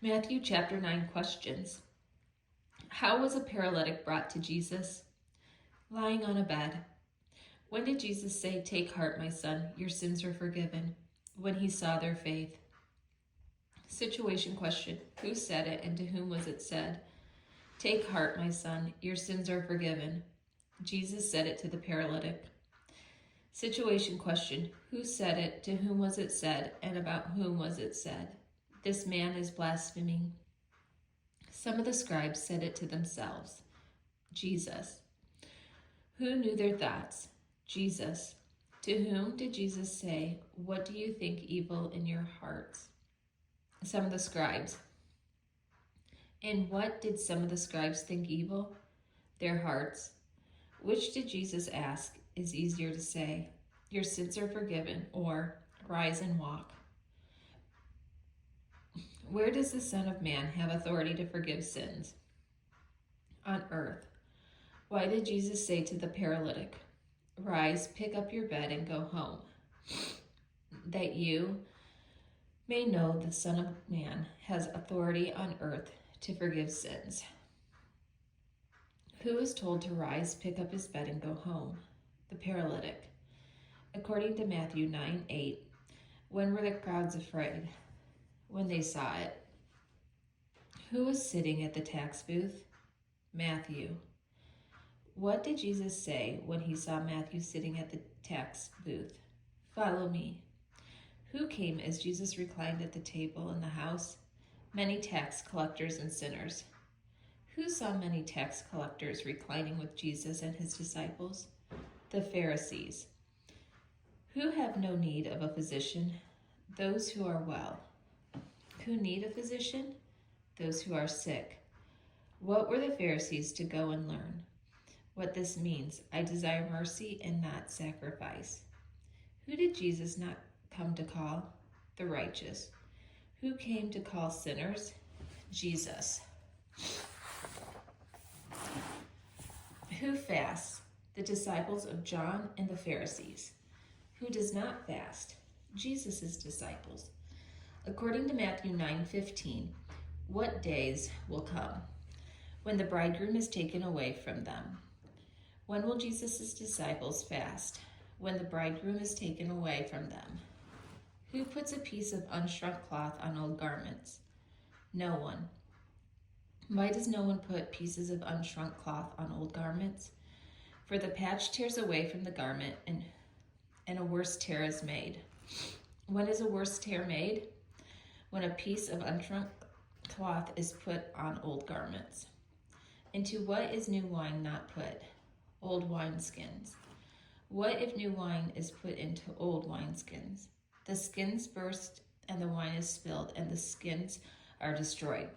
Matthew chapter 9 questions. How was a paralytic brought to Jesus? Lying on a bed. When did Jesus say, "Take heart, my son, your sins are forgiven"? When he saw their faith. Situation question. Who said it and to whom was it said? Take heart, my son, your sins are forgiven. Jesus said it to the paralytic. Situation question. Who said it, to whom was it said, and about whom was it said? This man is blaspheming. Some of the scribes said it to themselves. Jesus. Who knew their thoughts? Jesus. To whom did Jesus say, "What do you think evil in your hearts"? Some of the scribes. And what did some of the scribes think evil? Their hearts. Which did Jesus ask is easier to say, "Your sins are forgiven," or "Rise and walk"? Where does the Son of Man have authority to forgive sins? On earth. Why did Jesus say to the paralytic, "Rise, pick up your bed, and go home"? That you may know the Son of Man has authority on earth to forgive sins. Who is told to rise, pick up his bed, and go home? The paralytic. According to Matthew 9:8, when were the crowds afraid? When they saw it. Who was sitting at the tax booth? Matthew. What did Jesus say when he saw Matthew sitting at the tax booth? Follow me. Who came as Jesus reclined at the table in the house? Many tax collectors and sinners. Who saw many tax collectors reclining with Jesus and his disciples? The Pharisees. Who have no need of a physician? Those who are well. Who need a physician? Those who are sick. What were the Pharisees to go and learn? What this means: I desire mercy and not sacrifice. Who did Jesus not come to call? The righteous. Who came to call sinners? Jesus. Who fasts? The disciples of John and the Pharisees. Who does not fast? Jesus' disciples. According to Matthew 9:15, what days will come? When the bridegroom is taken away from them. When will Jesus' disciples fast? When the bridegroom is taken away from them. Who puts a piece of unshrunk cloth on old garments? No one. Why does no one put pieces of unshrunk cloth on old garments? For the patch tears away from the garment, and a worse tear is made. When is a worse tear made? When a piece of unshrunk cloth is put on old garments. Into what is new wine not put? Old wineskins. What if new wine is put into old wineskins? The skins burst, and the wine is spilled, and the skins are destroyed.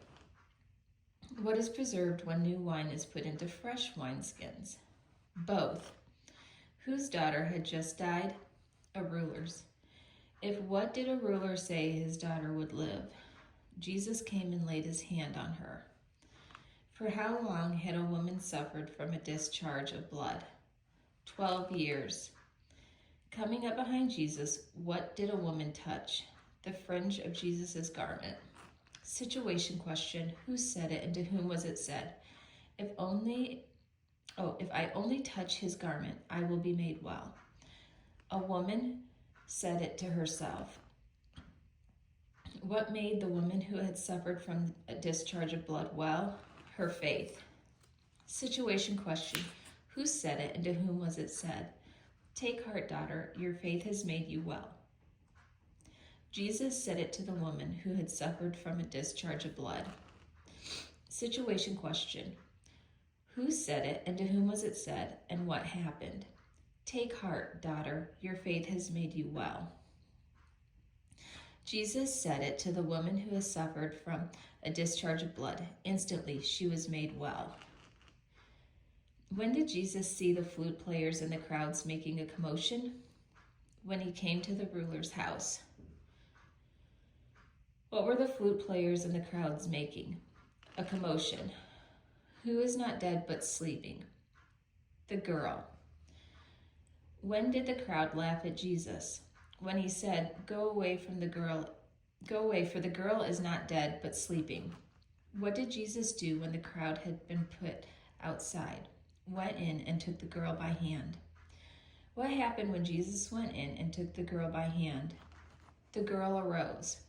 What is preserved when new wine is put into fresh wineskins? Both. Whose daughter had just died? A ruler's. If what did a ruler say his daughter would live? Jesus came and laid his hand on her. For how long had a woman suffered from a discharge of blood? 12 years. Coming up behind Jesus, what did a woman touch? The fringe of Jesus' garment. Situation question. Who said it and to whom was it said? If I only touch his garment, I will be made well. A woman said it to herself. What made the woman who had suffered from a discharge of blood well? Her faith. Situation question. Who said it and to whom was it said? Take heart, daughter, your faith has made you well. Jesus said it to the woman who had suffered from a discharge of blood. Situation question. Who said it and to whom was it said, and what happened? Take heart, daughter, your faith has made you well. Jesus said it to the woman who has suffered from a discharge of blood. Instantly, she was made well. When did Jesus see the flute players and the crowds making a commotion? When he came to the ruler's house. What were the flute players and the crowds making? A commotion. Who is not dead but sleeping? The girl. When did the crowd laugh at Jesus? When he said, "Go away from the girl Go away, for the girl is not dead, but sleeping." What did Jesus do when the crowd had been put outside? Went in and took the girl by hand. What happened when Jesus went in and took the girl by hand? The girl arose.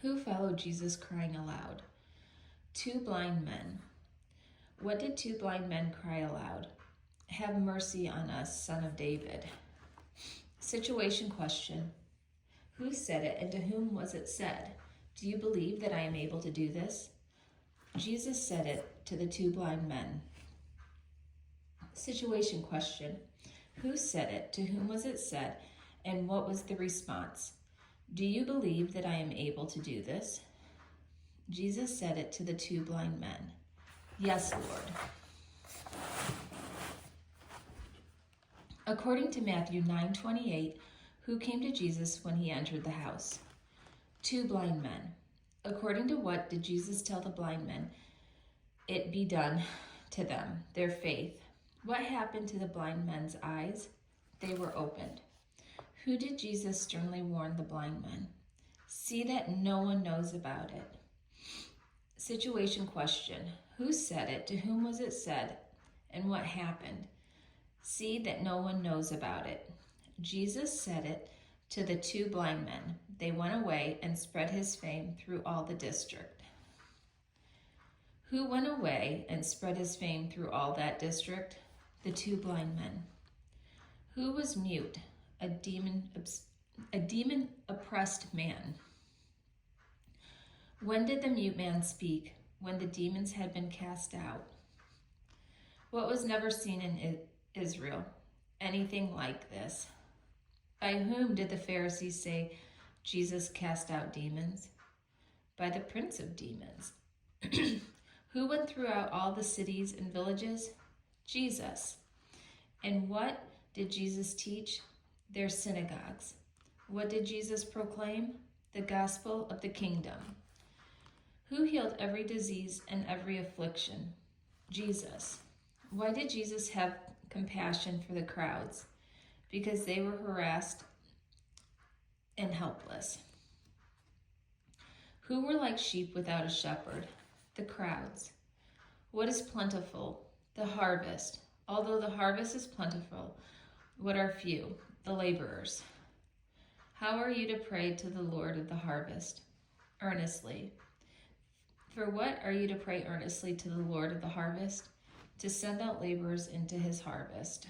Who followed Jesus crying aloud? 2 blind men. What did 2 blind men cry aloud? "Have mercy on us, Son of David." Situation question. Who said it, and to whom was it said? Do you believe that I am able to do this? Jesus said it to the 2 blind men. Situation question. Who said it, to whom was it said, and what was the response? Do you believe that I am able to do this? Jesus said it to the 2 blind men. Yes, Lord. According to Matthew 9:28, who came to Jesus when he entered the house? 2 blind men. According to what did Jesus tell the blind men it be done to them? Their faith. What happened to the blind men's eyes? They were opened. Who did Jesus sternly warn the blind men? See that no one knows about it. Situation question. Who said it? To whom was it said? And what happened? See that no one knows about it. Jesus said it to the 2 blind men. They went away and spread his fame through all the district. Who went away and spread his fame through all that district? The 2 blind men. Who was mute? A demon-oppressed man. When did the mute man speak? When the demons had been cast out. What was never seen in Israel? Anything like this. By whom did the Pharisees say Jesus cast out demons? By the prince of demons. Who went throughout all the cities and villages? Jesus. And what did Jesus teach? Their synagogues. What did Jesus proclaim? The gospel of the kingdom. Who healed every disease and every affliction? Jesus. Why did Jesus have compassion for the crowds? Because they were harassed and helpless. Who were like sheep without a shepherd? The crowds. What is plentiful? The harvest. Although the harvest is plentiful, what are few? The laborers. How are you to pray to the Lord of the harvest? Earnestly. For what are you to pray earnestly to the Lord of the harvest? To send out laborers into his harvest.